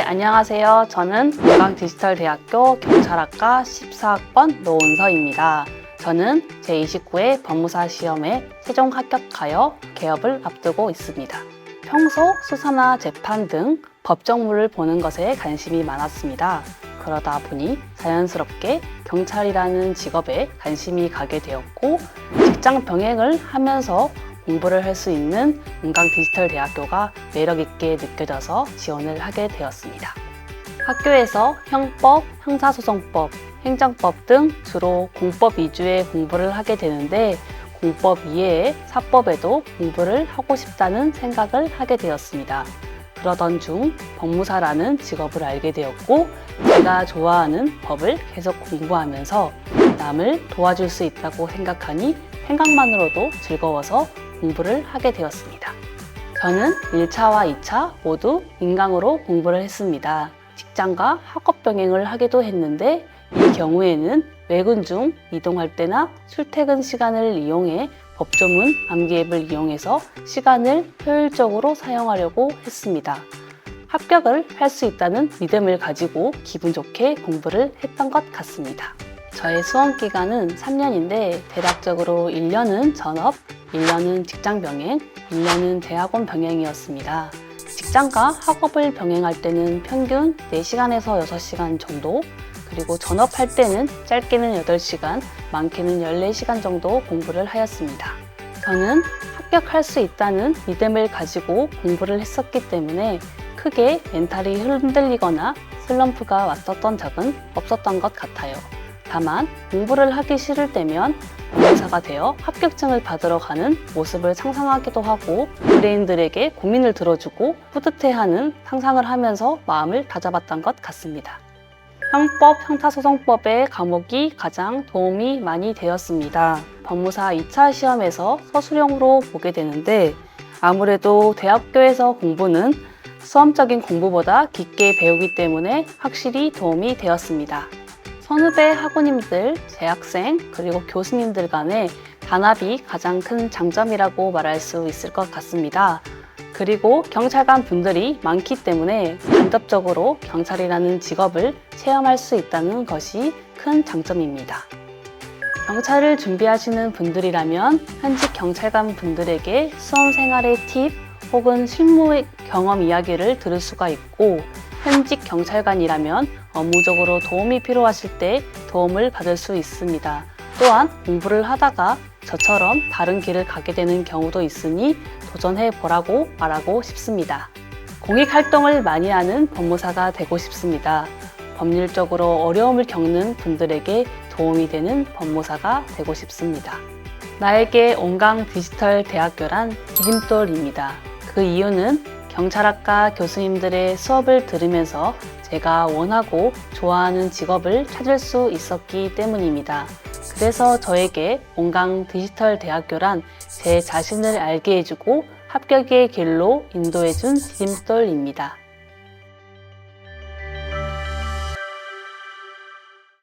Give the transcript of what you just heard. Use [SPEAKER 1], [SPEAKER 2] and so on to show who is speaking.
[SPEAKER 1] 안녕하세요. 저는 용강디지털대학교 경찰학과 14학번 노은서입니다. 저는 제29회 법무사 시험에 최종 합격하여 개업을 앞두고 있습니다. 평소 수사나 재판 등 법정물을 보는 것에 관심이 많았습니다. 그러다 보니 자연스럽게 경찰이라는 직업에 관심이 가게 되었고, 직장 병행을 하면서 공부를 할 수 있는 용강디지털대학교가 매력있게 느껴져서 지원을 하게 되었습니다. 학교에서 형법, 형사소송법, 행정법 등 주로 공법 위주의 공부를 하게 되는데, 공법 이외에 사법에도 공부를 하고 싶다는 생각을 하게 되었습니다. 그러던 중 법무사라는 직업을 알게 되었고, 제가 좋아하는 법을 계속 공부하면서 남을 도와줄 수 있다고 생각하니 생각만으로도 즐거워서 공부를 하게 되었습니다. 저는 1차와 2차 모두 인강으로 공부를 했습니다. 직장과 학업 병행을 하기도 했는데, 이 경우에는 외근 중 이동할 때나 출퇴근 시간을 이용해 법조문 암기 앱을 이용해서 시간을 효율적으로 사용하려고 했습니다. 합격을 할 수 있다는 믿음을 가지고 기분 좋게 공부를 했던 것 같습니다. 저의 수험 기간은 3년인데 대략적으로 1년은 전업, 1년은 직장 병행, 1년은 대학원 병행이었습니다. 직장과 학업을 병행할 때는 평균 4시간에서 6시간 정도, 그리고 전업할 때는 짧게는 8시간, 많게는 14시간 정도 공부를 하였습니다. 저는 합격할 수 있다는 믿음을 가지고 공부를 했었기 때문에 크게 멘탈이 흔들리거나 슬럼프가 왔었던 적은 없었던 것 같아요. 다만 공부를 하기 싫을 때면 법무사가 되어 합격증을 받으러 가는 모습을 상상하기도 하고, 의뢰인들에게 고민을 들어주고 뿌듯해하는 상상을 하면서 마음을 다잡았던 것 같습니다. 형법, 형사소송법의 과목이 가장 도움이 많이 되었습니다. 법무사 2차 시험에서 서술형으로 보게 되는데, 아무래도 대학교에서 공부는 수험적인 공부보다 깊게 배우기 때문에 확실히 도움이 되었습니다. 선후배 학우님들, 재학생, 그리고 교수님들 간의 단합이 가장 큰 장점이라고 말할 수 있을 것 같습니다. 그리고 경찰관 분들이 많기 때문에 간접적으로 경찰이라는 직업을 체험할 수 있다는 것이 큰 장점입니다. 경찰을 준비하시는 분들이라면 현직 경찰관 분들에게 수험 생활의 팁 혹은 실무 경험 이야기를 들을 수가 있고, 현직 경찰관이라면 업무적으로 도움이 필요하실 때 도움을 받을 수 있습니다. 또한 공부를 하다가 저처럼 다른 길을 가게 되는 경우도 있으니 도전해 보라고 말하고 싶습니다. 공익활동을 많이 하는 법무사가 되고 싶습니다. 법률적으로 어려움을 겪는 분들에게 도움이 되는 법무사가 되고 싶습니다. 나에게 용강디지털대학교란 디딤돌입니다. 그 이유는 경찰학과 교수님들의 수업을 들으면서 제가 원하고 좋아하는 직업을 찾을 수 있었기 때문입니다. 그래서 저에게 용강디지털대학교란 제 자신을 알게 해주고 합격의 길로 인도해준 디딤돌입니다.